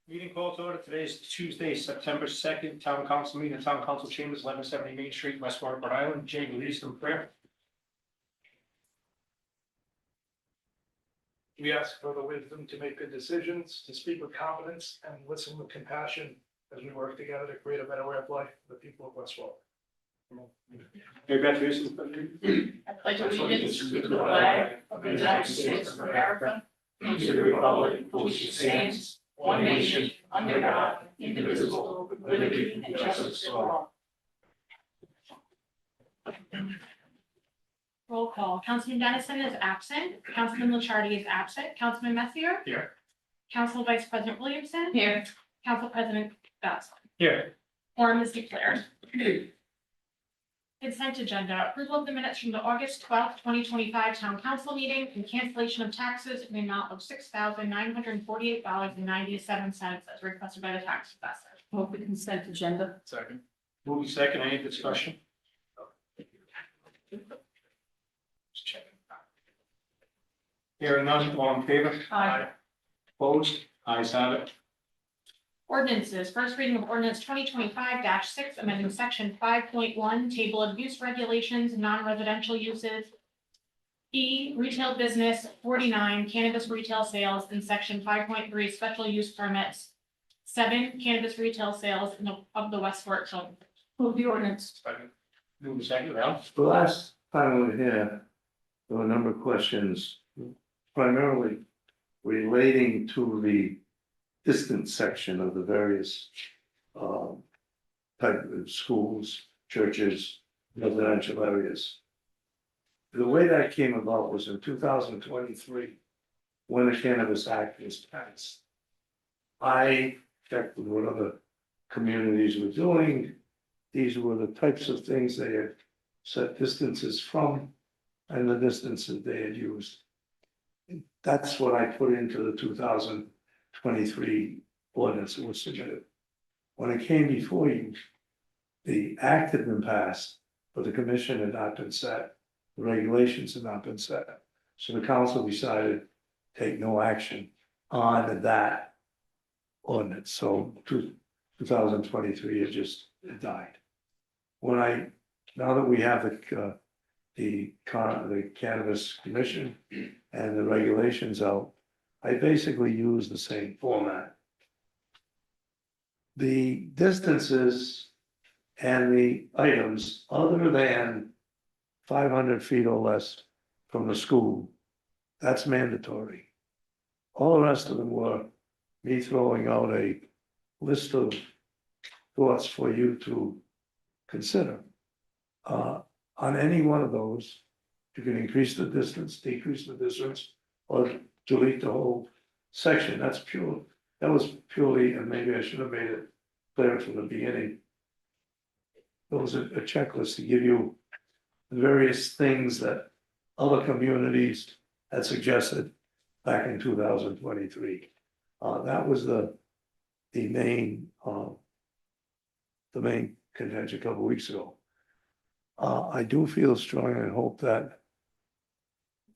Meeting called to order. Today is Tuesday, September 2nd, Town Council meeting, Town Council Chambers, 1170 Main Street, West Warwick, Rhode Island. Jay, will you lead us in prayer? We ask for the wisdom to make good decisions, to speak with confidence, and listen with compassion as we work together to create a better way of life for the people of West Warwick. Hey, Beth, here's some. I pledge allegiance to the flag of the United States of America and to the republic for which it stands, one nation, under God, indivisible, with liberty and justice for all. Roll call. Councilman Dennison is absent. Councilman Lichardi is absent. Councilman Messier? Here. Council Vice President Williamson? Here. Council President Goslin? Here. Quorum is declared. Consent agenda. Approval of the minutes from the August 12th, 2025 Town Council meeting and cancellation of taxes in the amount of $6,948.97 as requested by the tax assessor. Move the consent agenda. Second. Moving second, any discussion? Just checking. Hearing none, all in favor? Aye. Opposed? Ayes have it. Ordinances. First reading of ordinance 2025-6, amending section 5.1, table of use regulations, non-residential uses. E, retail business, 49, cannabis retail sales in section 5.3, special use permits. 7, cannabis retail sales of the West Warwick zone. Move the ordinance. Second. Moving second, Al. The last time we were here, there were a number of questions, primarily relating to the distance section of the various type of schools, churches, residential areas. The way that came about was in 2023, when the Cannabis Act was passed. I checked with what other communities were doing. These were the types of things they had set distances from and the distances they had used. That's what I put into the 2023 ordinance that was submitted. When it came before you, the act had been passed, but the commission had not been set. The regulations had not been set. So the council decided to take no action on that ordinance. So 2023, it died. Now that we have the Cannabis Commission and the regulations out, I basically use the same format. The distances and the items other than 500 feet or less from the school, that's mandatory. All the rest of them were me throwing out a list of thoughts for you to consider. On any one of those, you can increase the distance, decrease the distance, or delete the whole section. That was purely, and maybe I should have made it clear from the beginning. It was a checklist to give you the various things that other communities had suggested back in 2023. That was the main contention a couple of weeks ago. I do feel strongly and hope that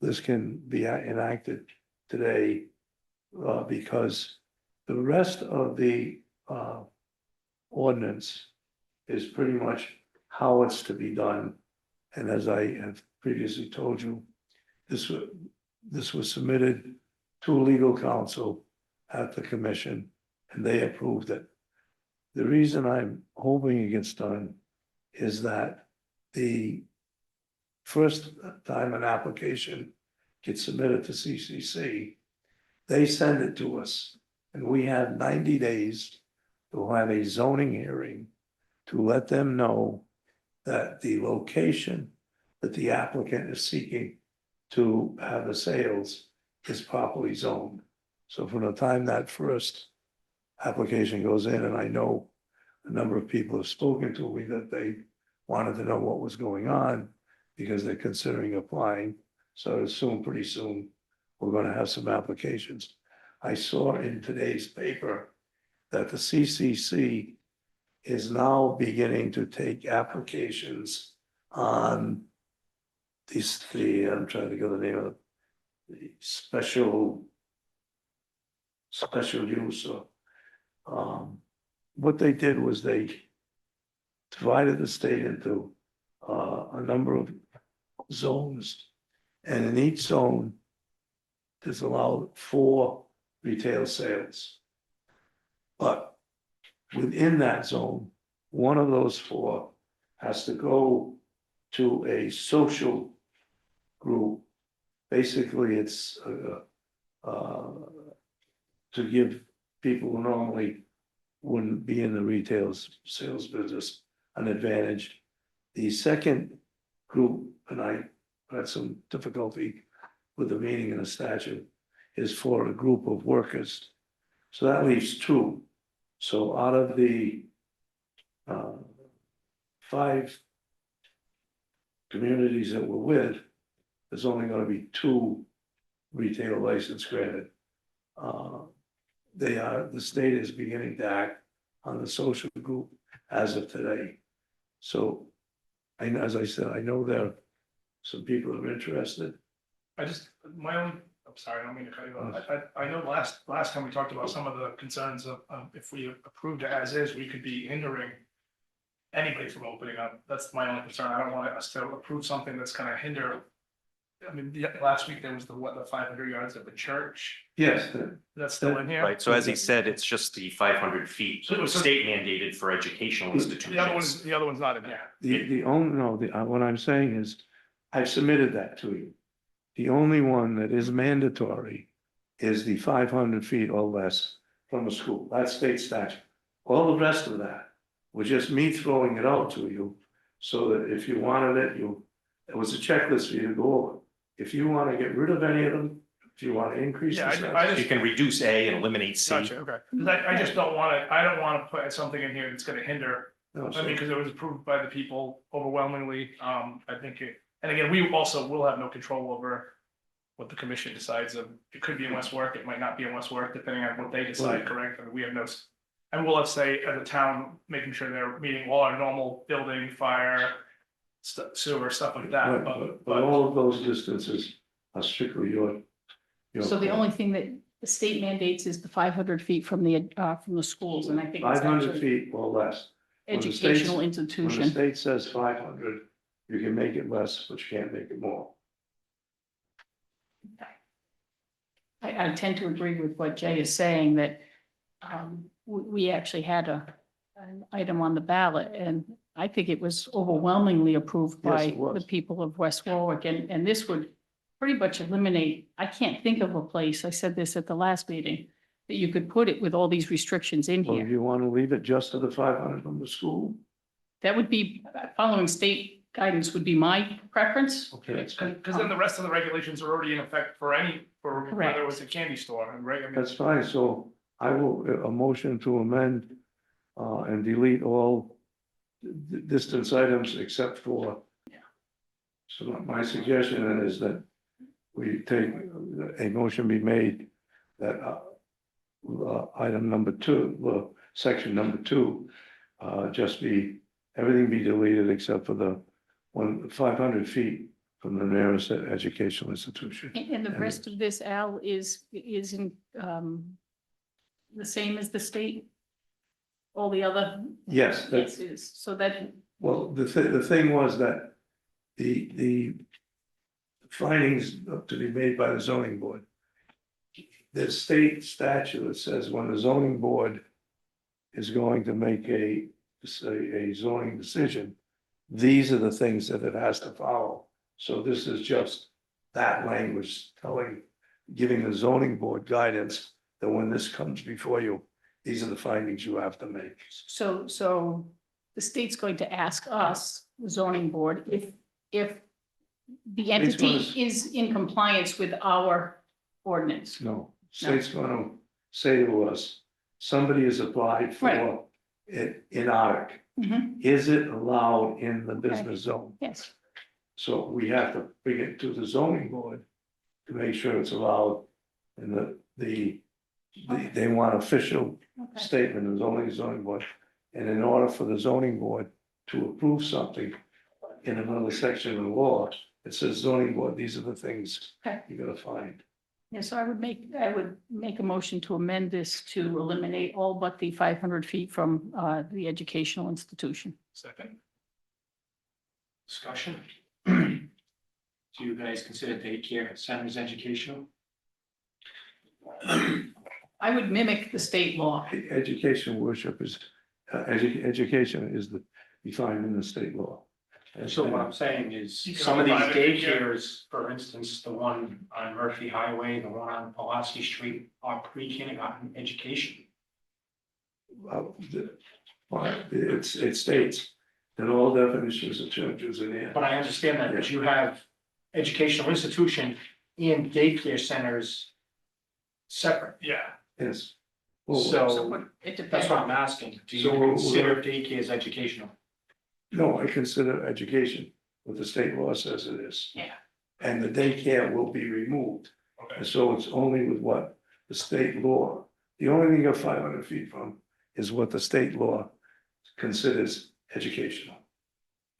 this can be enacted today because the rest of the ordinance is pretty much how it's to be done. And as I have previously told you, this was submitted to legal counsel at the commission and they approved it. The reason I'm hoping it gets done is that the first time an application gets submitted to CCC, they send it to us and we have 90 days to have a zoning hearing to let them know that the location that the applicant is seeking to have the sales is properly zoned. So from the time that first application goes in, and I know a number of people have spoken to me that they wanted to know what was going on because they're considering applying. So pretty soon, we're gonna have some applications. I saw in today's paper that the CCC is now beginning to take applications on I'm trying to get the name of it, the special use or, what they did was they divided the state into, a number of zones. And in each zone, there's allowed 4 retail sales. But within that zone, one of those 4 has to go to a social group. Basically, it's to give people who normally wouldn't be in the retail sales business an advantage. The second group, and I had some difficulty with the meaning in the statute, is for a group of workers. So that leaves 2. So out of the 5 communities that we're with, there's only gonna be 2 retail license granted. The state is beginning to act on the social group as of today. So, as I said, I know there are some people who are interested. I'm sorry, I don't mean to cut you off. I know last time we talked about some of the concerns of, if we approved it as is, we could be hindering anybody from opening up. That's my only concern. I don't want us to approve something that's gonna hinder. I mean, last week there was the 500 yards of the church. Yes, That's still in here. Right, so as he said, it's just the 500 feet, So- state mandated for educational The institutions. other one's not in here. what I'm saying is, I've submitted that to you. The only one that is mandatory is the 500 feet or less from a school. That's state statute. All the rest of that was just me throwing it out to you, so that if you wanted it, it was a checklist for you to go over. If you want to get rid of any of them, if you want to increase. Yeah, the I size, You can reduce A and eliminate C. Gotcha, okay. 'Cause I just don't wanna put something in here that's gonna hinder. no, I so- mean, because it was approved by the people overwhelmingly, I think and again, we also will have no control over what the commission decides of, it could be in West Warwick, it might not be in West Warwick, depending on what they decide, Right. correct? I mean, we have no, and we'll have say as a town, making sure they're meeting all our normal building, fire, sewer, stuff like that, Right, but all of those distances are strictly your. So the only thing that the state mandates is the 500 feet from the schools, and I think it's 500 actually feet or less. When the educational When the institution. state says 500, you can make it less, but you can't make it more. I tend to agree with what Jay is saying, that we actually had an item on the ballot, and I think it was overwhelmingly approved Yes, by it was. the people of West Warwick, and this would pretty much eliminate, I can't think of a place, I said this at the last meeting, that you could put it with all these restrictions in Well, if here. you want to leave it just to the 500 from the school, That would be, following state guidance would be my preference. okay, that's Because then the rest of the regulations are already in effect for whether Correct. it was a candy store, right? I mean, That's fine, so I will, a motion to amend and delete all distance items except for. So my suggestion is that we take, a motion be made that item number 2, section number 2, just be, everything be deleted except for the 500 feet from the nearest educational institution. And the rest of this, Al, is in, the same as the state? All the other? Yes, that's, Yes, is, so that, well, the thing was that the findings to be made by the zoning board. The state statute says when the zoning board is going to make a zoning decision, these are the things that it has to follow. So this is just that language giving the zoning board guidance that when this comes before you, these are the findings you have to make. so the state's going to ask us, the zoning board, if the entity is in compliance with our ordinance. No, state's gonna say to us, somebody has applied for Right. it in Arctic. Mhm. Is it allowed in the business zone? Yes, So we have to bring it to the zoning board to make sure it's allowed. And they want official okay, statement of zoning board. And in order for the zoning board to approve something in another section of the law, it says zoning board, these are the things Okay. you're gonna find. yeah, so I would make a motion to amend this to eliminate all but the 500 feet from the educational institution. Second. Discussion? Do you guys consider daycare centers educational? I would mimic the state law. Education worship is, education is defined in the state law. And So what I'm saying is, You can some of these apply it, yeah. daycares, for instance, the one on Murphy Highway, the one on Pulaski Street, are pre-kindergarten education. It states that all definitions of churches in there. But I understand that, but you have educational institution and daycare centers separate. Yeah, Yes. So So what- it that's depends. what I'm asking. Do you So we're- consider daycare as educational? No, I consider education what the state law says it is. Yeah. And the daycare will be removed. okay. And so it's only with what the state law, the only thing you're 500 feet from is what the state law considers educational.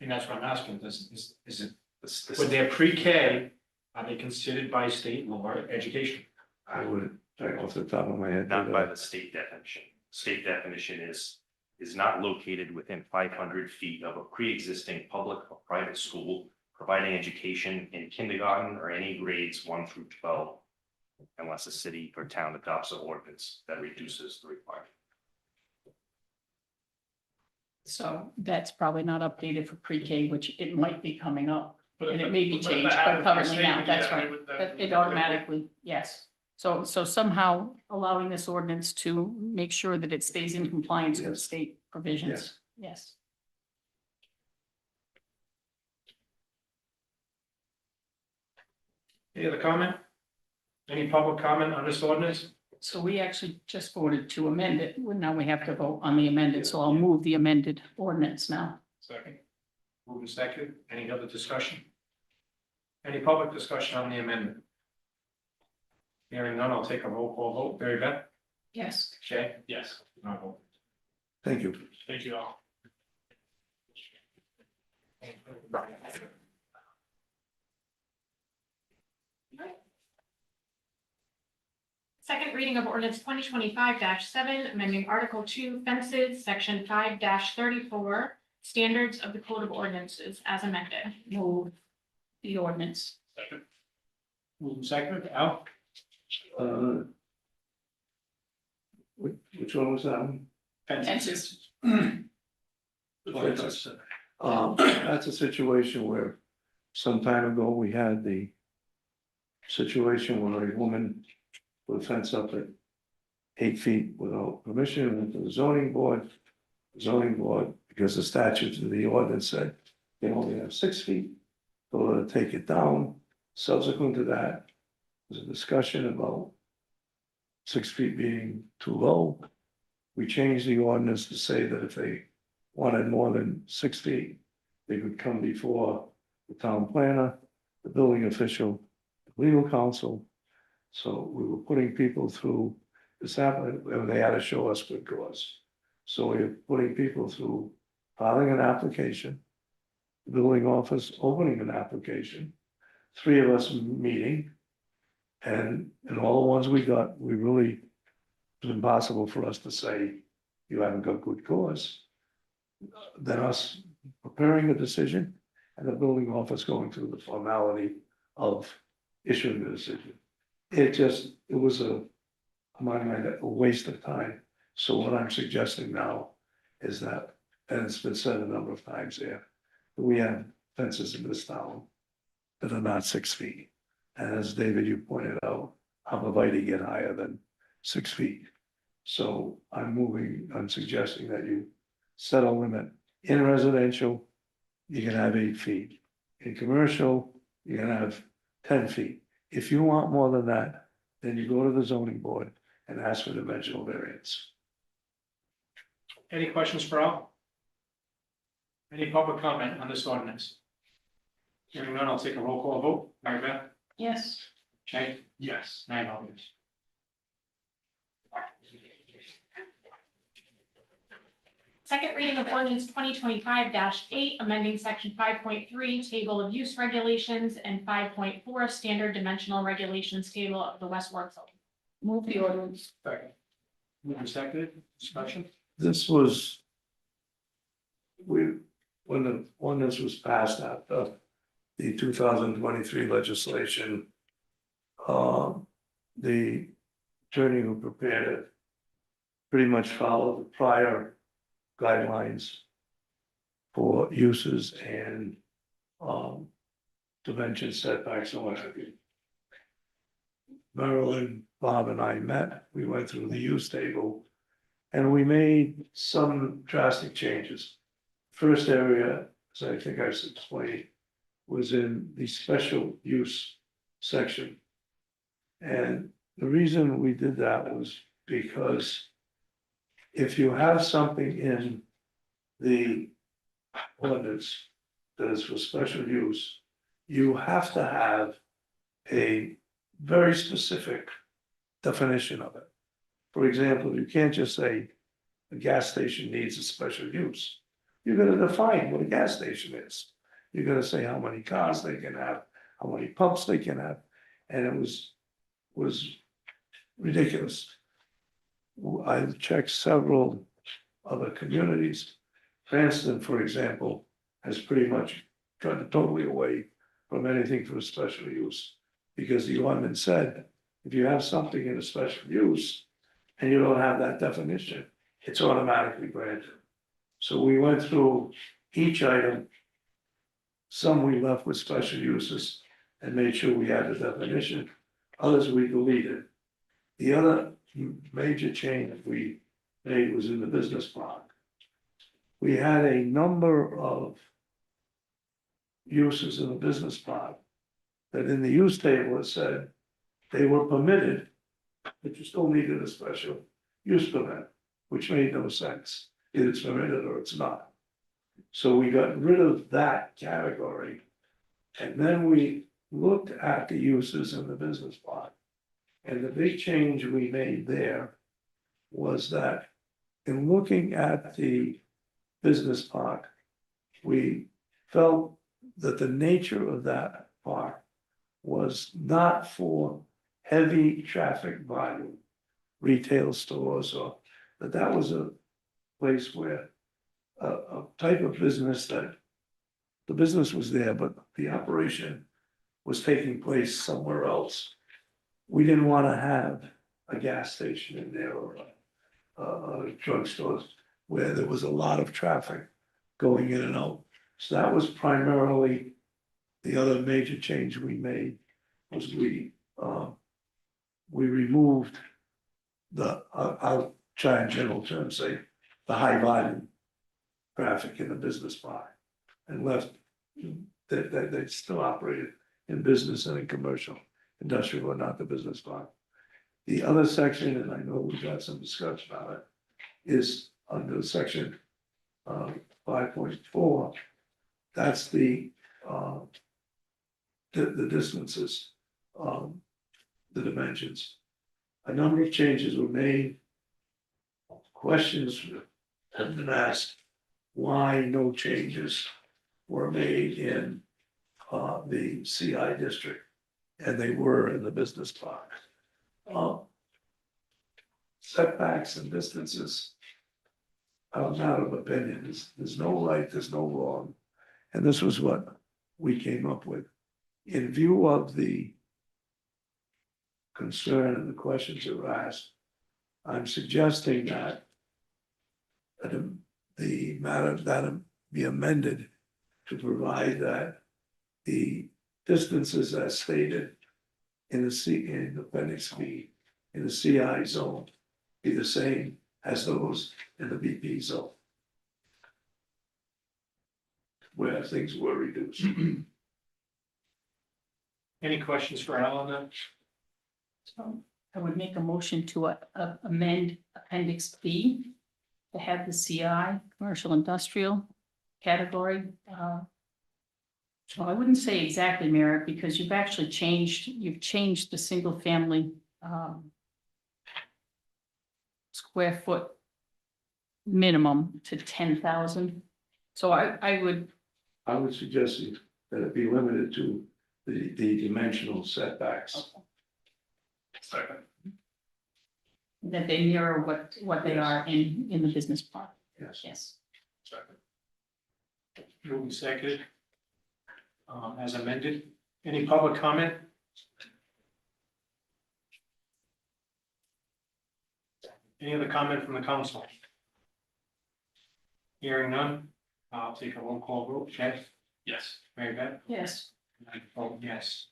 And that's what I'm asking. Is it, This when they're pre-K, are they considered by state law education? I would, off the top of my head. not by the state definition. State definition is not located within 500 feet of a pre-existing public or private school providing education in kindergarten or any grades 1 through 12, unless a city or town adopts an ordinance that reduces the requirement. So that's probably not updated for pre-K, which it might be coming up. But And if it may be if changed, happened but for currently now, state, that's yeah, right. would- It automatically, yes. So somehow allowing this ordinance to make sure that it stays in compliance with Yes. state provisions. Yes. Any other comment? Any public comment on this ordinance? So we actually just voted to amend it. Well, now we have to vote on the amended, so I'll move the amended ordinance now. Second. Moving second. Any other discussion? Any public discussion on the amendment? Hearing none, I'll take a roll call vote. Mary Beth? Yes. Shay? Yes, No vote. Thank you. thank you all. Second reading of ordinance 2025-7, amending Article 2 fences, Section 5-34, standards of the Code of Ordinances as amended. Move the ordinance. Second. Moving second. Al? Uh, which one was that one? Fences. Fences. That's a situation where some time ago, we had the situation where a woman put a fence up at 8 feet without permission, went to the zoning board. Zoning board, because the statute of the ordinance said they only have 6 feet, told her to take it down. Subsequent to that, was a discussion about 6 feet being too low. We changed the ordinance to say that if they wanted more than 6 feet, they would come before the town planner, the building official, the legal counsel. So we were putting people through this happened, and they had to show us good cause. So we're putting people through filing an application, the building office opening an application, 3 of us meeting. And in all the ones we got, we really, it was impossible for us to say, you haven't got good cause. Then us preparing a decision and the building office going through the formality of issuing the decision. It was a waste of time. So what I'm suggesting now is that, and it's been said a number of times here, that we have fences in this town that are not 6 feet. And as David, you pointed out, arborvitae get higher than 6 feet. So I'm suggesting that you set a limit. In residential, you can have 8 feet. In commercial, you can have 10 feet. If you want more than that, then you go to the zoning board and ask for dimensional variance. Any questions for Al? Any public comment on this ordinance? Hearing none, I'll take a roll call vote. Mary Beth? Yes. Jay? Yes. Nine all yes. Second reading of ordinance 2025-8, amending section 5.3, table of use regulations, and 5.4, standard dimensional regulations table of the West Warwick zone. Move the ordinance. Second. Moving seconded, discussion? This was. When the ordinance was passed after the 2023 legislation. The attorney who prepared it. Pretty much followed the prior guidelines. For uses and. Dimension setbacks and what have you. Marilyn, Bob and I met, we went through the use table. And we made some drastic changes. First area, as I think I explained, was in the special use section. And the reason we did that was because if you have something in the ordinance that is for special use, you have to have a very specific definition of it. For example, you can't just say a gas station needs a special use. You're gonna define what a gas station is. You're gonna say how many cars they can have, how many pumps they can have, and it was ridiculous. I've checked several other communities. Cranston, for example, has pretty much gotten totally away from anything for special use. Because the ordinance said, if you have something in a special use and you don't have that definition, it's automatically granted. So we went through each item. Some we left with special uses and made sure we had the definition. Others we deleted. The other major change we made was in the business park. We had a number of uses in the business park that in the use table it said they were permitted, but you still needed a special use permit, which made no sense. Either it's permitted or it's not. So we got rid of that category. And then we looked at the uses in the business park. And the big change we made there was that in looking at the business park, we felt that the nature of that park was not for heavy traffic volume, retail stores, or that was a place where a type of business that the business was there, but the operation was taking place somewhere else. We didn't want to have a gas station in there or a drugstore where there was a lot of traffic going in and out. So that was primarily the other major change we made was we removed the, I'll try in general terms, say, the high volume traffic in the business park and left that they still operated in business and in commercial, industrial, but not the business park. The other section, and I know we've had some discussion about it, is under section 5.4. That's the distances, the dimensions. A number of changes were made. Questions have been asked why no changes were made in the CI district, and they were in the business park. Setbacks and distances. I'm not of opinion. There's no right, there's no wrong. And this was what we came up with. In view of the concern and the questions that were asked, I'm suggesting that the matter that be amended to provide that the distances as stated in the appendix B in the CI zone be the same as those in the BP zone, where things were reduced. Any questions for Al on that? So I would make a motion to amend appendix B to have the CI, commercial industrial, category. Well, I wouldn't say exactly merit, because you've actually changed the single family square foot minimum to 10,000. So I would suggest that it be limited to the dimensional setbacks. Second. that they mirror what they are in the business park. Yes. Yes. Second. Moving second. As amended, any public comment? Any other comment from the council? Hearing none, I'll take a roll call vote. Jeff, Yes. Mary Beth, Yes. I vote yes.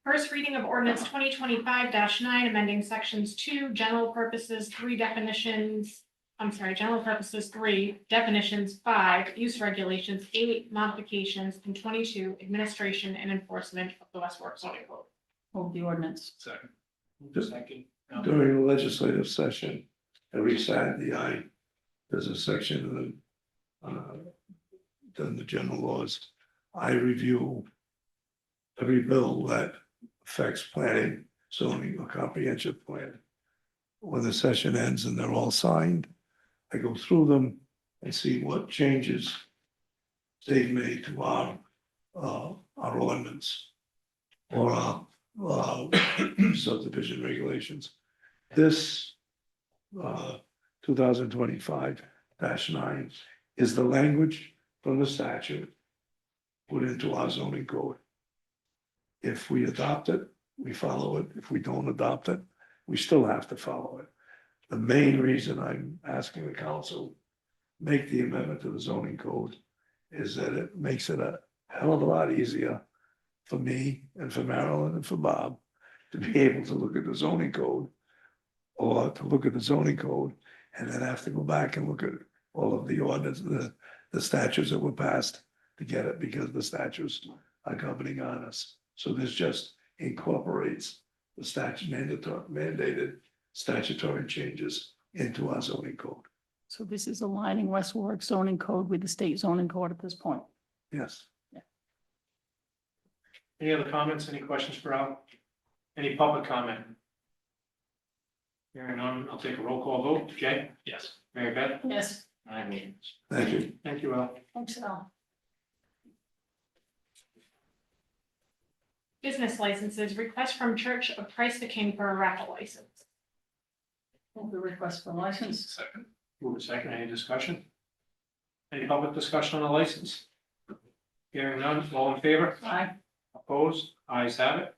First reading of ordinance 2025-9, amending sections 2, general purposes, 3 definitions. General purposes, 3 definitions, 5 use regulations, 8 modifications, and 22 administration and enforcement of the West Warwick zoning code. Move the ordinance. Second. Move second. During the legislative session, every Saturday, there's a section of the general laws. I review every bill that affects planning, zoning, or comprehensive plan. When the session ends and they're all signed, I go through them and see what changes they've made to our ordinance or our subdivision regulations. This 2025-9 is the language from the statute put into our zoning code. If we adopt it, we follow it. If we don't adopt it, we still have to follow it. The main reason I'm asking the council make the amendment to the zoning code is that it makes it a hell of a lot easier for me and for Marilyn and for Bob to be able to look at the zoning code, or to look at the zoning code and then have to go back and look at all of the ordinance, the statutes that were passed to get it, because the statutes are governing on us. So this just incorporates the statute mandated statutory changes into our zoning code. So this is aligning West Warwick zoning code with the state zoning code at this point. Yes. Any other comments, any questions for Al? Any public comment? Hearing none, I'll take a roll call vote. Jay? Yes. Mary Beth? Yes. I vote yes. Thank you. Thank you, Al. Thanks, Al. Business licenses, request from Church of Christ the King for a raffle license. Move the request for license. Second. Move to second, any discussion? Any public discussion on the license? Hearing none, all in favor? Aye. Opposed? Ayes have it.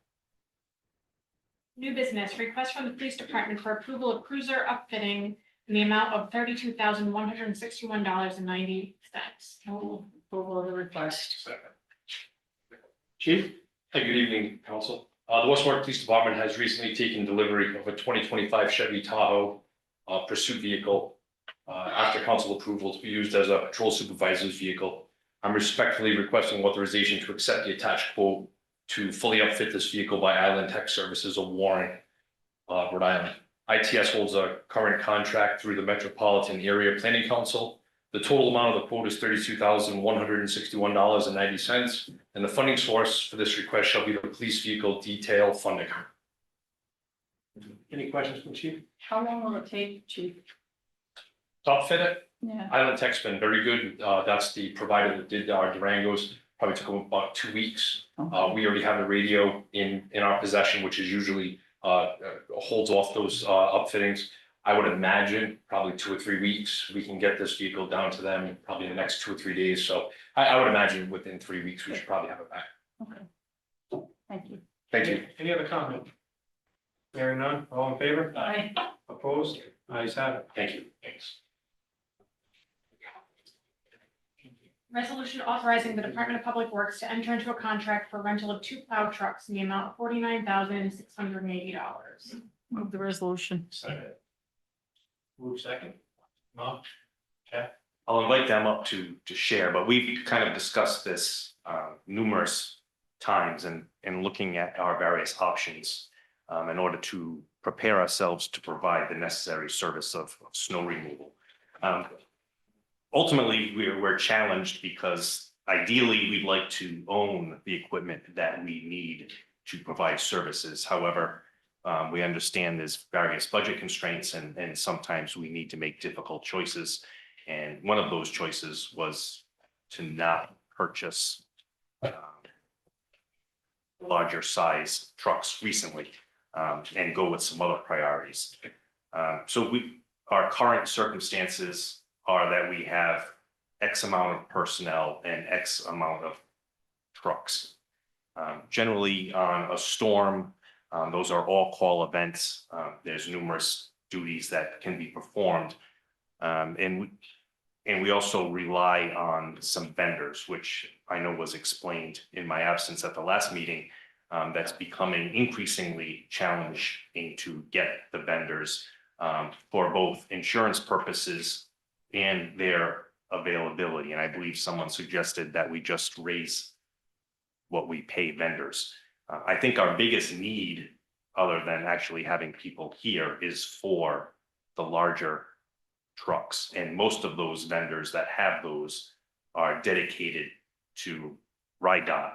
New business, request from the police department for approval of cruiser upfitting in the amount of $32,161.90. Move approval of the request. Second. Chief? Hi, good evening, council. The West Warwick Police Department has recently taken delivery of a 2025 Chevy Tahoe pursuit vehicle after council approval to be used as a patrol supervisor's vehicle. I'm respectfully requesting authorization to accept the attached quote to fully outfit this vehicle by Island Tech Services of Warren, Rhode Island. ITS holds a current contract through the Metropolitan Area Planning Council. The total amount of the quote is $32,161.90, and the funding source for this request shall be the police vehicle detail funding. Any questions from Chief? How long will it take, chief? To outfit it, Yeah. Island Tech's been very good. That's the provider that did our Durangos. Probably took them about 2 weeks. We already have the radio in our possession, which is usually holds off those upfittings. I would imagine probably 2 or 3 weeks, we can get this vehicle down to them probably in the next 2 or 3 days. So I would imagine within 3 weeks, we should probably have it back. Okay. Thank you. Thank you. Any other comment? Hearing none, all in favor? Aye. Opposed? Ayes have it. Thank you. Thanks. Resolution authorizing the Department of Public Works to enter into a contract for rental of 2 plow trucks in the amount of $49,680. Move the resolution. Second. Move second. Mark? I'll invite them up to share, but we've kind of discussed this numerous times and looking at our various options in order to prepare ourselves to provide the necessary service of snow removal. Ultimately, we're challenged because ideally, we'd like to own the equipment that we need to provide services. However, we understand there's various budget constraints and sometimes we need to make difficult choices. And one of those choices was to not purchase larger size trucks recently and go with some other priorities. So our current circumstances are that we have X amount of personnel and X amount of trucks. Generally on a storm, those are all call events. There's numerous duties that can be performed. And we also rely on some vendors, which I know was explained in my absence at the last meeting. That's becoming increasingly challenging to get the vendors for both insurance purposes and their availability. And I believe someone suggested that we just raise what we pay vendors. I think our biggest need, other than actually having people here, is for the larger trucks. And most of those vendors that have those are dedicated to RIDOT.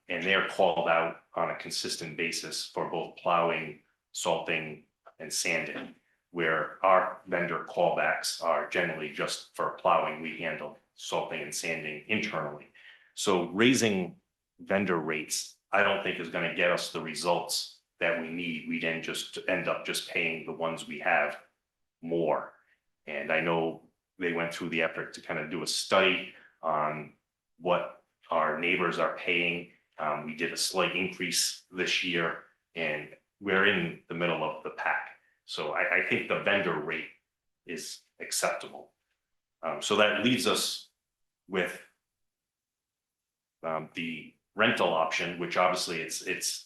And they're called out on a consistent basis for both plowing, salting, and sanding, where our vendor callbacks are generally just for plowing. We handle salting and sanding internally. So raising vendor rates, I don't think is going to get us the results that we need. We then just end up just paying the ones we have more. And I know they went through the effort to kind of do a study on what our neighbors are paying. We did a slight increase this year and we're in the middle of the pack. So I think the vendor rate is acceptable. So that leaves us with the rental option, which obviously it's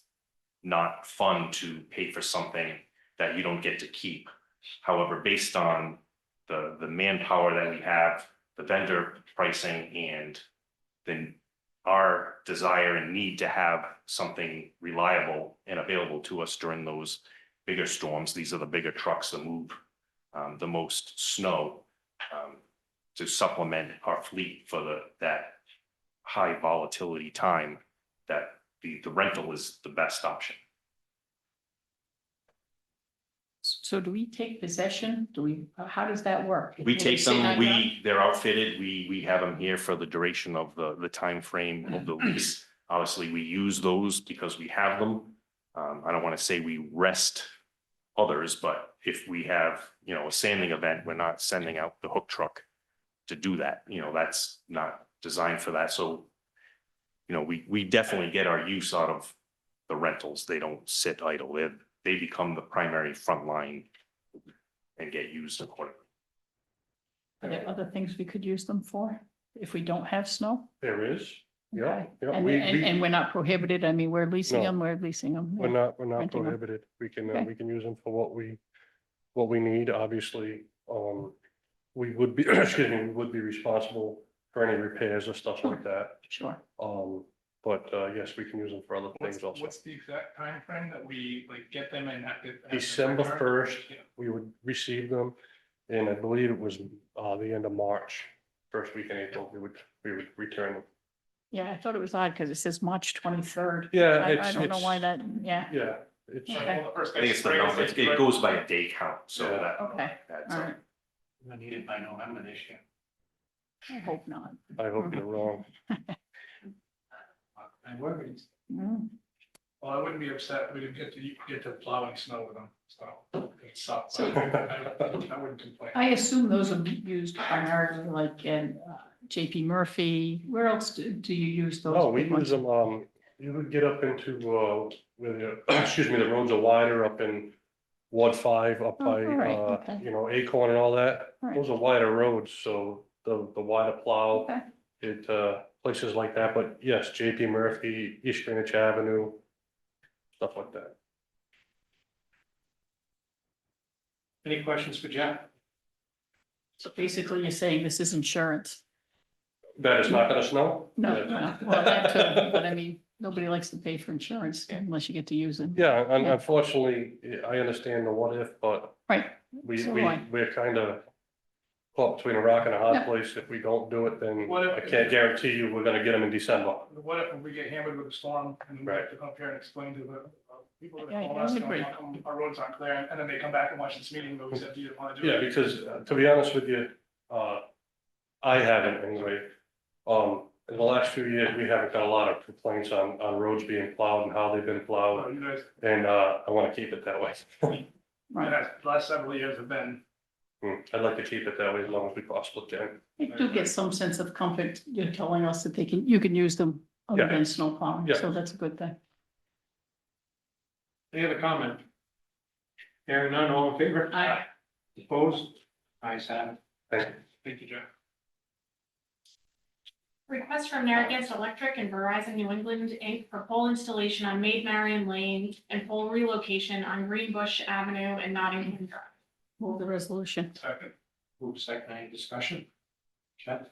not fun to pay for something that you don't get to keep. However, based on the manpower that we have, the vendor pricing, and then our desire and need to have something reliable and available to us during those bigger storms. These are the bigger trucks that move the most snow to supplement our fleet for that high volatility time, that the rental is the best option. So do we take possession? How does that work? We take them, they're outfitted, we have them here for the duration of the time frame of the lease. Obviously, we use those because we have them. I don't want to say we rest others, but if we have, a sanding event, we're not sending out the hook truck to do that. That's not designed for that. So, we definitely get our use out of the rentals. They don't sit idle. They become the primary front line and get used accordingly. Are there other things we could use them for if we don't have snow? There is, yeah, Okay. yeah, And we're not prohibited. I mean, we're leasing No. them, we're leasing them. we're not renting them. prohibited. We Okay. can use them for what we need, obviously. We would be, excuse me, we would be responsible for any repairs or stuff like that. Sure. But yes, we can use them for other things also. What's the exact time frame that we get them and have to? December 1st, we would receive them, and I believe it was the end of March, first week in April, we would return them. Yeah, I thought it was odd because it says March 23rd. Yeah, I don't know why that, yeah, Yeah, it's, Okay. I think it's the number, it goes by a day count, so Yeah. that. okay, that's all right. I need it by November this year. I hope not. I hope you're wrong. I worried. Mm. Well, I wouldn't be upset. We didn't get to plowing snow with them, so it sucks. So- I wouldn't complain. I assume those are used primarily like in JP Murphy. Where else do you use those? No, we big ones? use them, you would get up into, where excuse me, the roads are wider up in Ward 5, up Oh, by, all right, okay. Acorn and all that. All right. Those are wider roads, so the wider plow, Okay. places like that, but yes, JP Murphy, East Greenwich Avenue, stuff like that. Any questions for Jeff? So basically you're saying this is insurance? That is not gonna snow? No, Yeah. no, well, that too, but I mean, nobody likes to pay for insurance unless you get to use them. Yeah, Yeah. unfortunately, I understand the what if, but Right, we, So we, do I. we're kind of caught between a rock and a hard Yeah. place. If we don't do it, then What if- I can't guarantee you we're gonna get them in December. What if we get hammered with a storm and we have to come up here and explain to the people that Yeah, call I us, agree. how come our roads aren't clear, and then they come back and watch this meeting, but we said, you didn't wanna do Yeah, it. because to be honest with you, I haven't anyway. In the last few years, we haven't got a lot of complaints on roads being plowed and how they've been plowed. So you guys, And, I wanna keep it that way. the last several years have been, I'd like to keep it that way as long as we possibly can. I do get some sense of comfort, you're telling us that you can use them other Yeah. than snow plowing, Yeah. so that's a good thing. Any other comment? Hearing none, all in favor? Aye. Opposed? Ayes have it. thank you, Jeff. Request from Narragansett Electric and Verizon New England, Inc. for pole installation on Maid Marian Lane and pole relocation on Greenbush Avenue and Nottingham Drive. Move the resolution. Second. Move second, any discussion? Jeff?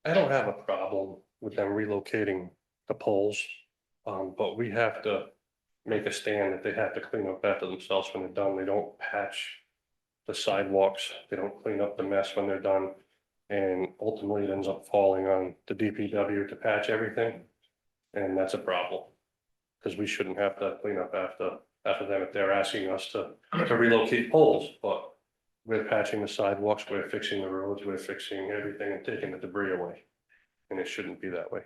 I don't have a problem with them relocating the poles, but we have to make a stand that they have to clean up after themselves when they're done. They don't patch the sidewalks, they don't clean up the mess when they're done. And ultimately it ends up falling on the DPW to patch everything. And that's a problem, because we shouldn't have to clean up after them if they're asking us to relocate poles, but we're patching the sidewalks, we're fixing the roads, we're fixing everything and taking the debris away. And it shouldn't be that way.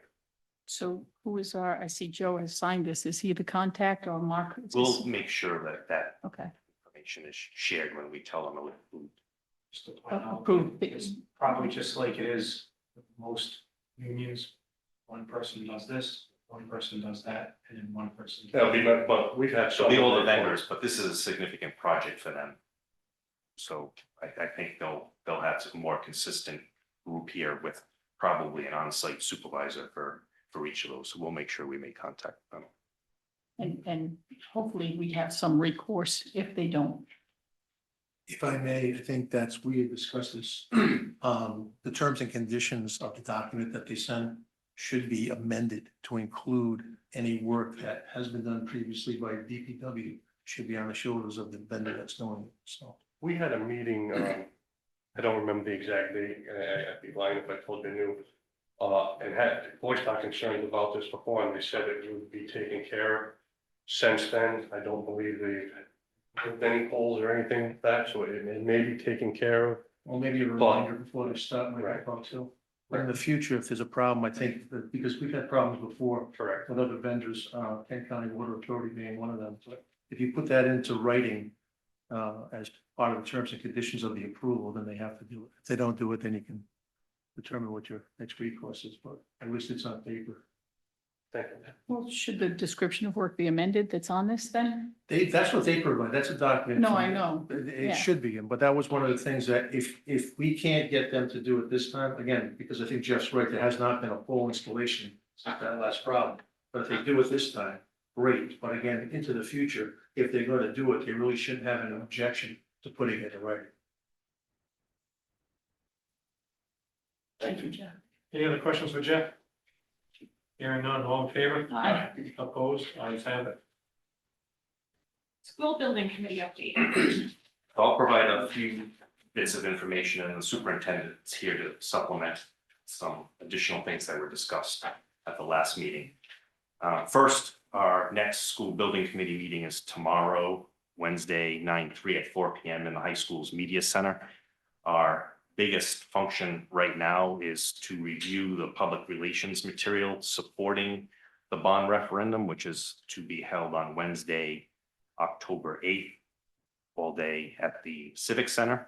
So who is I see Joe has signed this, is he the contact or Mark? Is We'll this- make sure that that Okay, information is shared when we tell them. it would- Just to point out, approved. it's probably just like it is with most unions. One person does this, one person does that, and then one person. That'll be, but we've had. So the older vendors, but this is a significant project for them. So I think they'll have some more consistent group here with probably an on-site supervisor for each of those. So we'll make sure we make contact with them. And hopefully we have some recourse if they don't. If I may, I think we had discussed this, the terms and conditions of the document that they send should be amended to include any work that has been done previously by DPW should be on the shoulders of the vendor that's doing it, so. We had a meeting, I don't remember the exact date, and I'd be lying if I told you knew. And had voiced our concerns about this before, and they said it would be taken care of. Since then, I don't believe they've moved any poles or anything like that, so it may be taken care of. Or maybe a reminder before they start, might Right. help too. But in the future, if there's a problem, I think that, because we've had problems before Correct. with other vendors, Kent County Water Authority being one of them. But if you put that into writing, as part of the terms and conditions of the approval, then they have to do it. If they don't do it, then you can determine what your next recourse is, but at least it's on paper. Thank you. Well, should the description of work be amended that's on this then? That's what they provide, that's a document. No, from- I know. It Yeah. should be, but that was one of the things that if we can't get them to do it this time, again, because I think Jeff's right, there has not been a full installation since that last problem. But if they do it this time, great, but again, into the future, if they're gonna do it, they really shouldn't have an objection to putting it in writing. Thank you, Jeff. Any other questions for Jeff? Hearing none, all in favor? Aye. Opposed? Ayes have it. School Building Committee update. I'll provide a few bits of information and the superintendent's here to supplement some additional things that were discussed at the last meeting. First, our next school building committee meeting is tomorrow, Wednesday, 9/3 at 4 p.m. in the high school's media center. Our biggest function right now is to review the public relations material supporting the bond referendum, which is to be held on Wednesday, October 8th, all day at the Civic Center.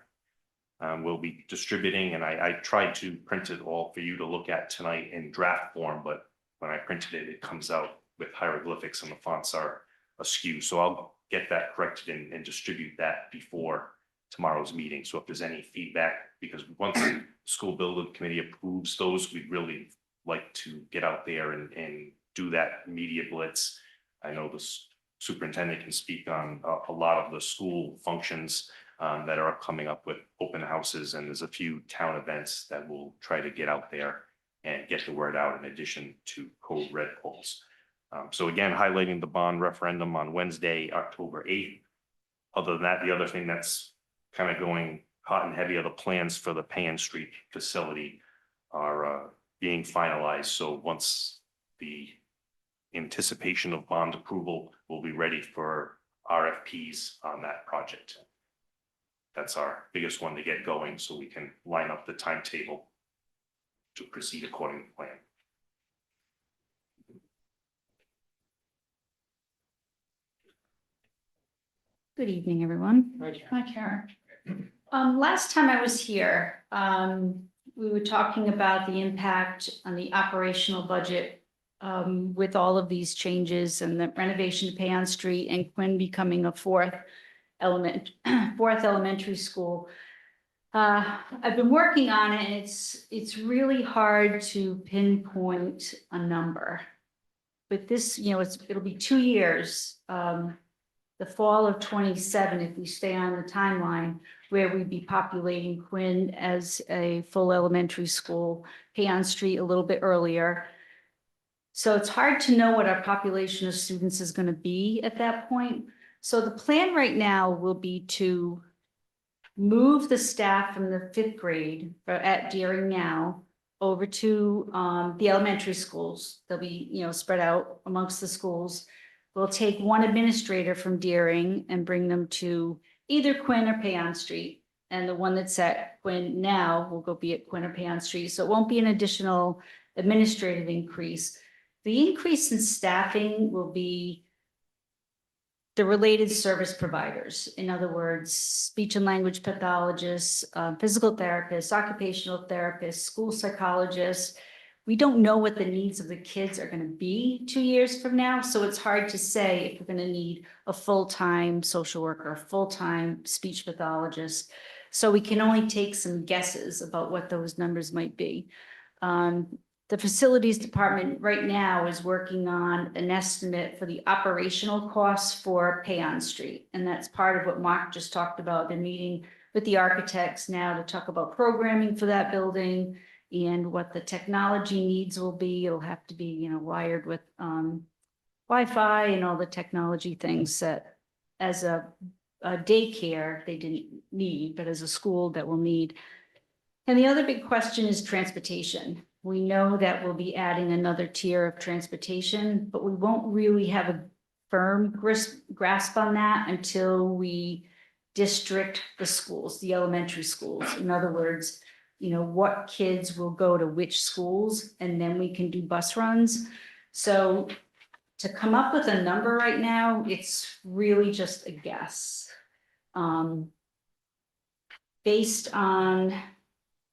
We'll be distributing, and I tried to print it all for you to look at tonight in draft form, but when I printed it, it comes out with hieroglyphics and the fonts are askew. So I'll get that corrected and distribute that before tomorrow's meeting. So if there's any feedback, because once the school building committee approves those, we'd really like to get out there and do that media blitz. I know the superintendent can speak on a lot of the school functions that are coming up with open houses, and there's a few town events that we'll try to get out there and get the word out in addition to code red polls. So again, highlighting the bond referendum on Wednesday, October 8th. Other than that, the other thing that's kind of going hot and heavy are the plans for the Pan Street facility are being finalized. So once the anticipation of bond approval, will be ready for RFPs on that project. That's our biggest one to get going, so we can line up the timetable to proceed according to plan. Good evening, everyone. Hi, Karen. Last time I was here, we were talking about the impact on the operational budget with all of these changes and the renovation to Payon Street and Quinn becoming a fourth elementary school. I've been working on it, and it's really hard to pinpoint a number. But this, it'll be 2 years, the fall of 27, if we stay on the timeline, where we'd be populating Quinn as a full elementary school, Payon Street a little bit earlier. So it's hard to know what our population of students is going to be at that point. So the plan right now will be to move the staff from the 5th grade at Deering now over to the elementary schools. They'll be, spread out amongst the schools. We'll take one administrator from Deering and bring them to either Quinn or Payon Street. And the one that's at Quinn now will go be at Quinn or Payon Street. So it won't be an additional administrative increase. The increase in staffing will be the related service providers. In other words, speech and language pathologists, physical therapists, occupational therapists, school psychologists. We don't know what the needs of the kids are going to be 2 years from now. So it's hard to say if we're going to need a full-time social worker, a full-time speech pathologist. So we can only take some guesses about what those numbers might be. The facilities department right now is working on an estimate for the operational costs for Payon Street. And that's part of what Mark just talked about, the meeting with the architects now to talk about programming for that building and what the technology needs will be. It'll have to be, wired with Wi-Fi and all the technology things that as a daycare they didn't need, but as a school that will need. And the other big question is transportation. We know that we'll be adding another tier of transportation, but we won't really have a firm grasp on that until we district the schools, the elementary schools. In other words, what kids will go to which schools, and then we can do bus runs. So to come up with a number right now, it's really just a guess. Based on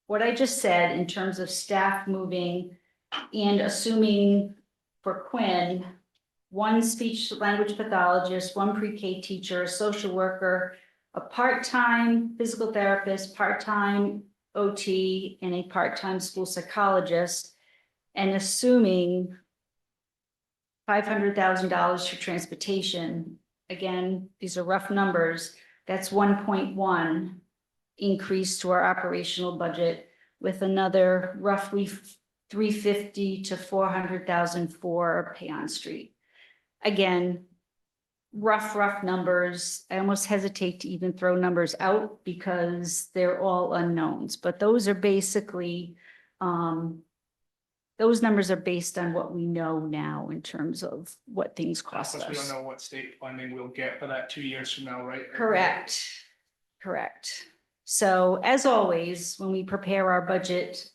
what I just said in terms of staff moving and assuming for Quinn, one speech language pathologist, one pre-K teacher, a social worker, a part-time physical therapist, part-time OT, and a part-time school psychologist, and assuming $500,000 for transportation. Again, these are rough numbers. That's 1.1 increase to our operational budget, with another roughly 350 to 400,000 for Payon Street. Again, rough numbers. I almost hesitate to even throw numbers out because they're all unknowns, but those are basically, those numbers are based on what we know now in terms of what things cost Plus, we don't us. know what state funding we'll get for that 2 years from now, right? Correct. So as always, when we prepare our budget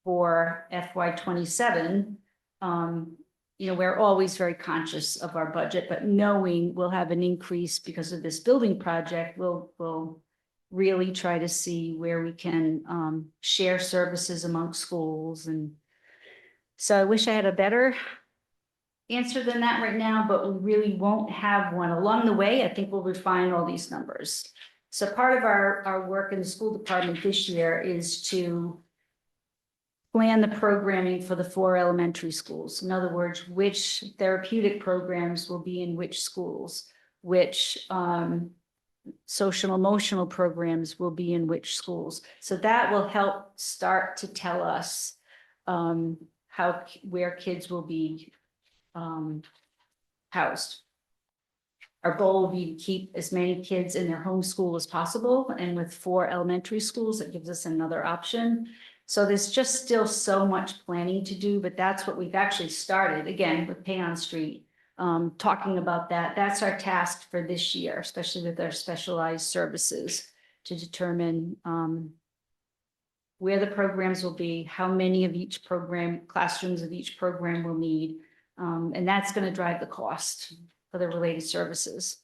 for FY27, we're always very conscious of our budget, but knowing we'll have an increase because of this building project, we'll really try to see where we can share services among schools. And so I wish I had a better answer than that right now, but we really won't have one. Along the way, I think we'll refine all these numbers. So part of our work in the school department this year is to plan the programming for the 4 elementary schools. In other words, which therapeutic programs will be in which schools, which social emotional programs will be in which schools. So that will help start to tell us where kids will be housed. Our goal will be to keep as many kids in their home school as possible, and with 4 elementary schools, it gives us another option. So there's just still so much planning to do, but that's what we've actually started, again, with Pay on Street. Talking about that, that's our task for this year, especially with our specialized services, to determine where the programs will be, how many of each program, classrooms of each program will need. And that's going to drive the cost for the related services.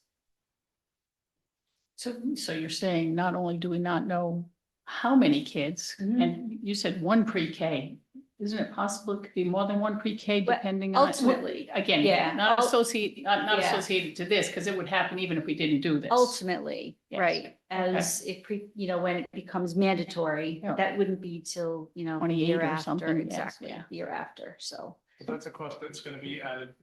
So you're saying not only do we not know how many kids, Mhm. and you said one pre-K, isn't it possible it could be more than one pre-K But depending on? ultimately, Again, yeah, not associated, not yeah. associated to this, because it would happen even if we didn't do this. ultimately, Yes. right, as it when it becomes mandatory, Yeah. that wouldn't be till, the 28 year or after, something, yes, exactly, yeah. the year after, so. But that's a cost that's gonna be added.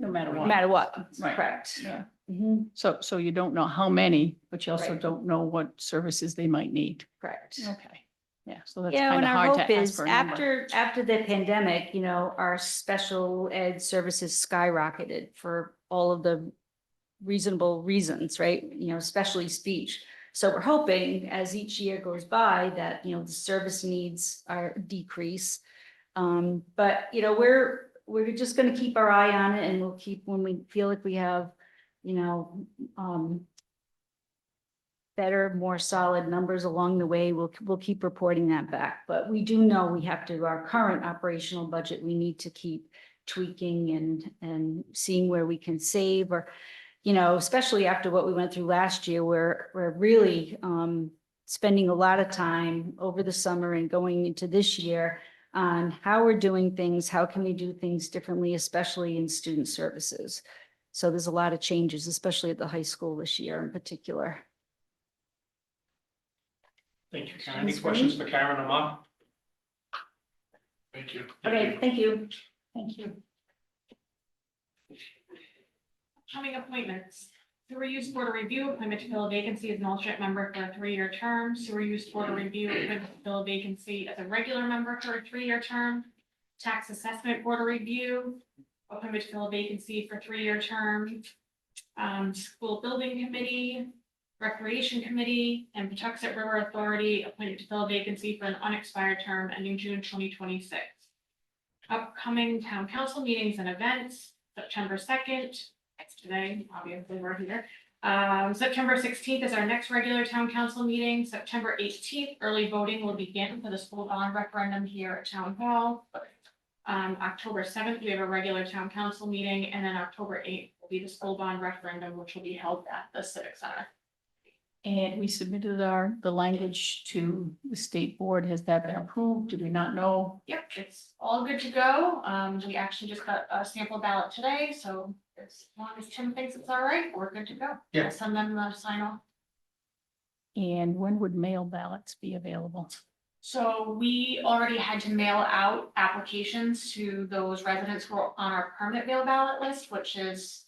No matter No what. matter what, Right. correct. Yeah. Mhm, So you don't know how many, but you also Right. don't know what services they might need. correct. Okay. Yeah, so that's Yeah, kind and of our hard hope to ask is for a number. after the pandemic, our special ed services skyrocketed for all of the reasonable reasons, right? Especially speech. So we're hoping as each year goes by that, the service needs are decrease. But, we're just gonna keep our eye on it, and we'll keep, when we feel like we have, better, more solid numbers along the way, we'll keep reporting that back. But we do know we have to, our current operational budget, we need to keep tweaking and seeing where we can save, or, especially after what we went through last year, where we're really spending a lot of time over the summer and going into this year on how we're doing things, how can we do things differently, especially in student services. So there's a lot of changes, especially at the high school this year in particular. Thank you, Karen. Any questions for Karen or Mark? Thank you. Okay, thank you. Thank you. Upcoming appointments. Sewer Use Board of Review, appointment to fill a vacancy as an alternate member for a 3-year term. Sewer Use Board of Review, appointment to fill a vacancy as a regular member for a 3-year term. Tax Assessment Board of Review, appointment to fill a vacancy for 3-year term. School Building Committee, Recreation Committee, and Patuxent River Authority, appointed to fill a vacancy for an unexpired term ending June 2026. Upcoming town council meetings and events, September 2nd, that's today, obviously we're here. September 16th is our next regular town council meeting. September 18th, early voting will begin for the school bond referendum here at Town Hall. October 7th, we have a regular town council meeting, and then October 8th will be the school bond referendum, which will be held at the Civic Center. And we submitted the language to the state board. Has that been approved? Do we not know? Yep, it's all good to go. We actually just got a sample ballot today, so as long as Tim thinks it's all right, we're good to go. Yeah. I'll send them the sign off. And when would mail ballots be available? So we already had to mail out applications to those residents who are on our permanent mail ballot list, which is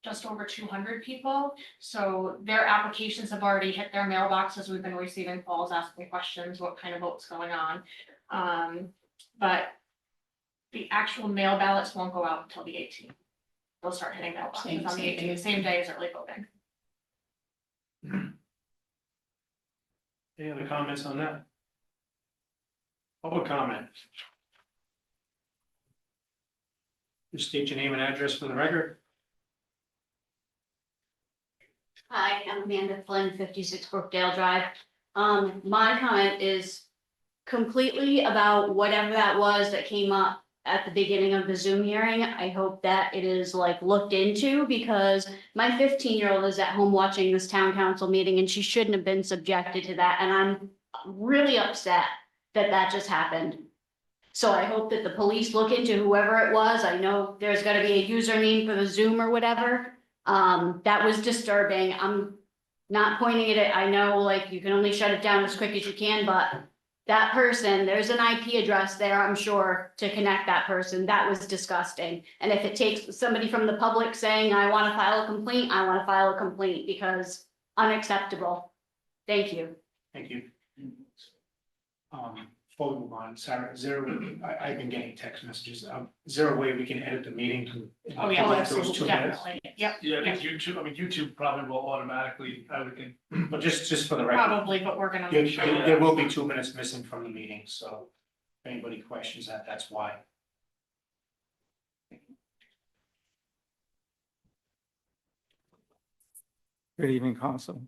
just over 200 people. So their applications have already hit their mailboxes. We've been receiving calls asking questions, what kind of vote's going on. But the actual mail ballots won't go out until the 18th. They'll start hitting mailboxes on the 18th, same day as early voting. Any other comments on that? Public comment. Just state your name and address for the record. Hi, I'm Amanda Flynn, 56 Brookdale Drive. My comment is completely about whatever that was that came up at the beginning of the Zoom hearing. I hope that it is looked into, because my 15-year-old is at home watching this town council meeting and she shouldn't have been subjected to that. And I'm really upset that that just happened. So I hope that the police look into whoever it was. I know there's gotta be a username for the Zoom or whatever. That was disturbing. I'm not pointing it at, I know you can only shut it down as quick as you can, but that person, there's an IP address there, I'm sure, to connect that person. That was disgusting. And if it takes somebody from the public saying, I want to file a complaint, I want to file a complaint, because unacceptable. Thank you. Thank you. before we move on, Sarah, is there, I've been getting text messages, is there a way we can edit the meeting to? Oh, yeah, those 2 absolutely, minutes? definitely, yep, Yeah, I think YouTube probably will automatically, I would think. But just for the record, probably, but we're gonna. there will be 2 minutes missing from the meeting, so if anybody questions that, that's why. Good evening, Council.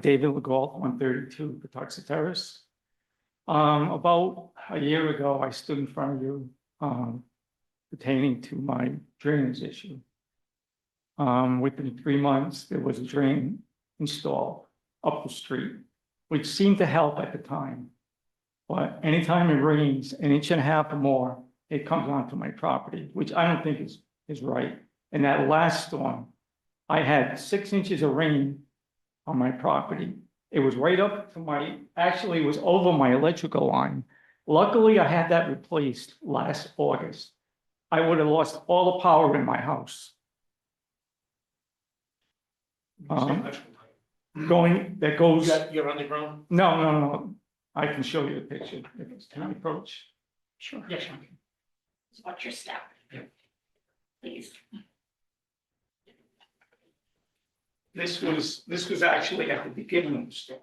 David Legault, 132 Patuxent Terrace. About a year ago, I stood in front of you pertaining to my drainage issue. Within 3 months, there was a drain installed up the street, which seemed to help at the time. But anytime it rains, an inch and a half or more, it comes onto my property, which I don't think is right. And that last storm, I had 6 inches of rain on my property. It was right up to actually it was over my electrical line. Luckily, I had that replaced last August. I would have lost all the power in my house. That goes, You're underground? no. I can show you the picture. Can I approach? Sure. Yes. What's your step? Yeah. Please. This was actually at the beginning of the storm.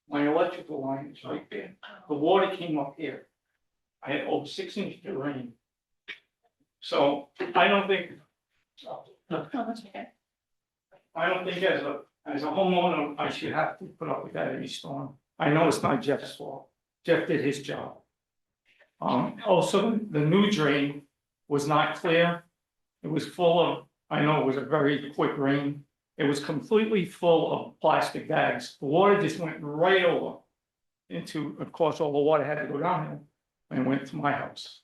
My electrical line is right there. The water came up here. I had over 6 inches of rain. So I don't think, No, that's okay. as a homeowner, I should have to put up with that every storm. I know it's not Jeff's fault. Jeff did his job. Also, the new drain was not clear. It was full of, I know it was a very quick rain. It was completely full of plastic bags. The water just went right over into, of course, all the water had to go down here and went to my house.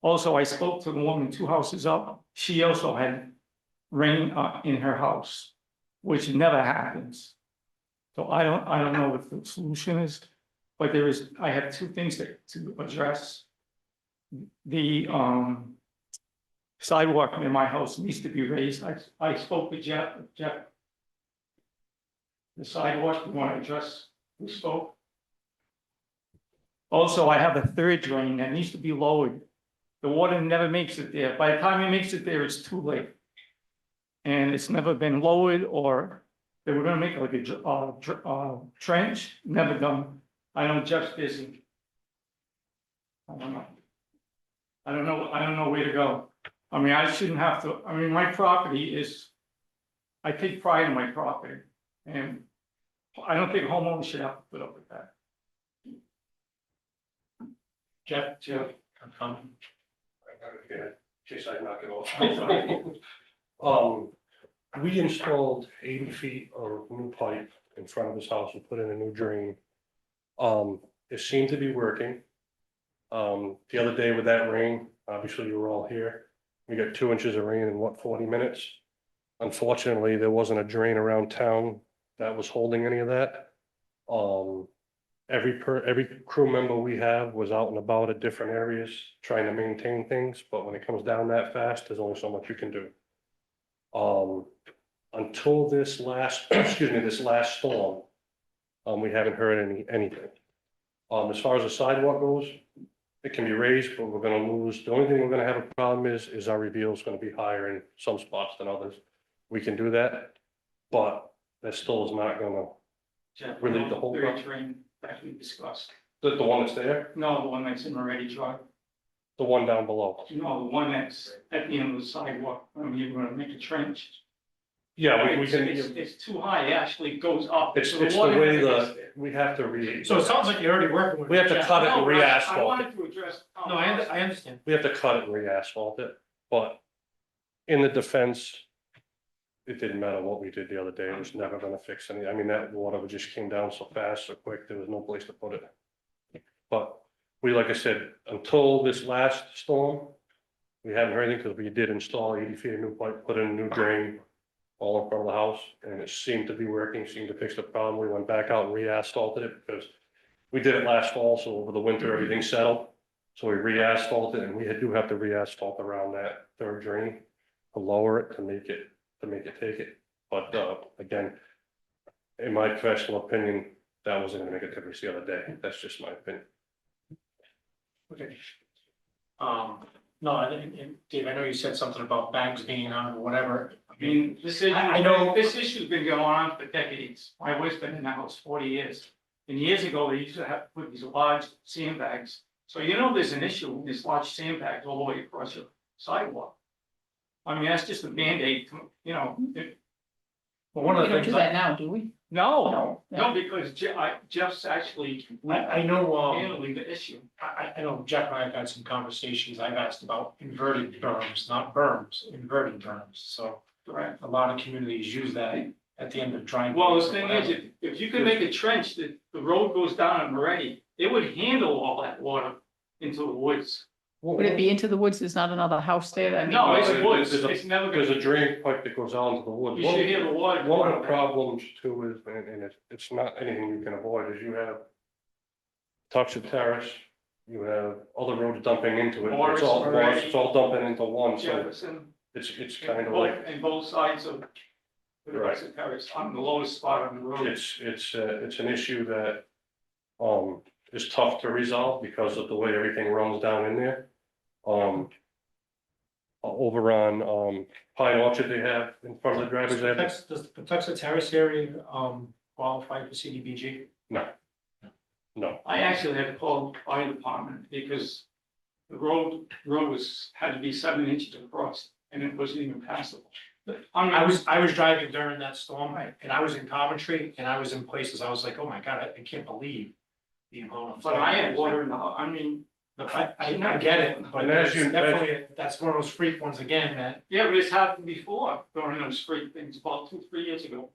Also, I spoke to the woman 2 houses up. She also had rain in her house, which never happens. So I don't know what the solution is, but I have 2 things to address. The sidewalk in my house needs to be raised. I spoke with Jeff. The sidewalk, you want to address, who spoke? Also, I have a 3rd drain that needs to be lowered. The water never makes it there. By the time it makes it there, it's too late. And it's never been lowered, or they were gonna make like a trench, never done. I know Jeff's busy. I don't know where to go. I mean, I shouldn't have to, I mean, my property is, I take pride in my property, and I don't think homeowners should have to put up with that. Jeff, I'm coming. Just I knock it off. We installed 80 feet of new pipe in front of his house and put in a new drain. It seemed to be working. The other day with that rain, obviously you were all here. We got 2 inches of rain in 40 minutes. Unfortunately, there wasn't a drain around town that was holding any of that. Every crew member we have was out and about at different areas trying to maintain things, but when it comes down that fast, there's only so much you can do. Until this last, this last storm, we haven't heard anything. As far as the sidewalk goes, it can be raised, but we're gonna lose, the only thing we're gonna have a problem is our reveal is gonna be higher in some spots than others. We can do that, but that still is not gonna Jeff, relieve the whole 3rd problem. drain that we discussed. The one that's there, No, the one that's in Moretti Drive. the one down below. No, the one that's at the end of the sidewalk. I mean, you're gonna make a trench. Yeah, we can, It's too high. It actually goes up. it's So the water way never gets there. we have to So it sounds like you're already working with. We have to Jeff. cut it and No, I re-asphalt it. wanted to address. No, I understand. We have to cut it and re-asphalt it, but in the defense, it didn't matter what we did the other day, it was never gonna fix any, I mean, that water just came down so fast, so quick, there was no place to put it. But we, like I said, until this last storm, we haven't heard anything, because we did install 80 feet of new pipe, put in a new drain all in front of the house, and it seemed to be working, seemed to fix the problem. We went back out and re-asphalted it, because we did it last fall, so over the winter, everything settled. So we re-asphalted, and we do have to re-asphalt around that 3rd drain to lower it, to make it take it. But again, in my professional opinion, that wasn't gonna make a difference the other day. That's just my opinion. Okay. No, and Dave, I know you said something about banks being on or whatever. I mean, this issue, I know- this issue's been going on for decades. My wife's been in the house 40 years. And years ago, they used to have put these large sandbags. So you know there's an issue with these large sandbags all the way across your sidewalk. I mean, that's just a Band-Aid, you know, Well, one of We the don't things do that now, do we? no, because Jeff's actually I know, handling the issue. I know Jeff and I have had some conversations. I've asked about inverted berms, not berms, inverted berms. So Correct. a lot of communities use that at the end of driving. Well, the thing is, if you could make a trench that the road goes down in Moretti, it would handle all that water into the woods. Would it be into the woods? There's not another house there? I mean, No, it's There's a- woods, there's a- it's never There's gonna, a drain pipe that goes out into the woods. you should hear the water. One come of out the of problems too is, and it's not anything you can avoid, is you have toxic terrace, you have other roads dumping into it, Morris, it's all, Moretti. it's all dumping into one, that. so Jefferson, it's kind of both, like, and both sides of the Right. Exit Terrace, on the lowest spot on the road. it's an issue that is tough to resolve because of the way everything runs down in there. Over on Pine Orchard, they have in front of the drivers, they have, Does the Patuxent Terrace area, qualify for CDBG? no, I actually had to call the fire department because the road had to be 7 inches across and it wasn't even passable. I was driving during that storm and I was in Coventry and I was in places, I was like, oh my God, I can't believe the amount of. But I had water in the, I mean, I get it, but And as you- definitely, that's one of those freak ones again, that, yeah, but it's happened before during those street things about 2-3 years ago.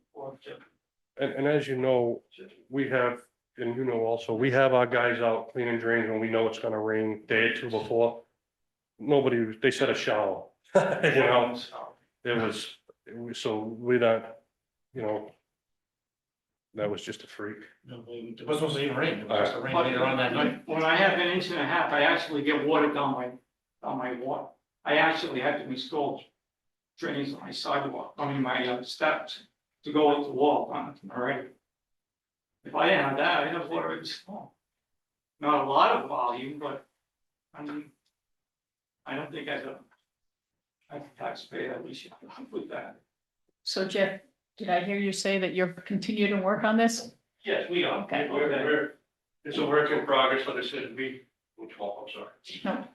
and as you know, we have, and you know also, we have our guys out cleaning drains when we know it's gonna rain day or two before. Nobody, they set a shower, you know, it was, so we not, you know. That was just a freak. it wasn't supposed to even rain, it was just a rain later on that night. When I have 1.5 inches, I actually get water down my walk. I actually had to install drains on my sidewalk, I mean, my steps to go up the wall on it already. If I didn't have that, I'd have water in the storm. Not a lot of volume, but I mean, I don't think as a taxpayer, that we should help with that. So Jeff, did I hear you say that you're continuing to work on this? Yes, we are. Okay. It's a work in progress, but it says I'm sorry.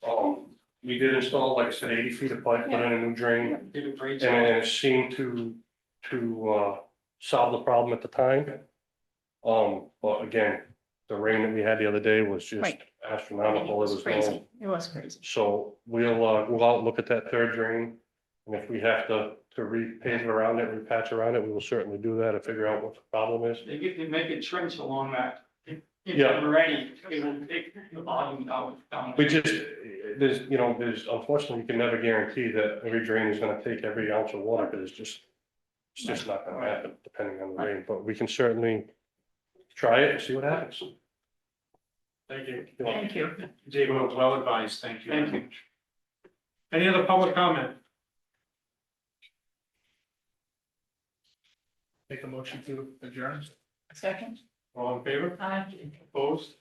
No. We did install, like I said, 80 feet of pipe, put in a new drain, Did a great and job. it seemed to solve the problem at the time. But again, the rain that we had the other day was just Right. astronomical, it was crazy. It was crazy. So we'll go out and look at that third drain. And if we have to repave around it, repatch around it, we will certainly do that and figure out what the problem is. They make a trench along that. If Yeah. it's ready, it will take the volume down. We just, there's unfortunately, you can never guarantee that every drain is gonna take every ounce of water, because it's just not gonna happen depending on the rain, but we can certainly try it and see what happens. Thank you. Thank you. David, well advised, thank you. Thank you. Any other public comment? Make a motion to adjourn. Second? All in favor? Aye. Opposed?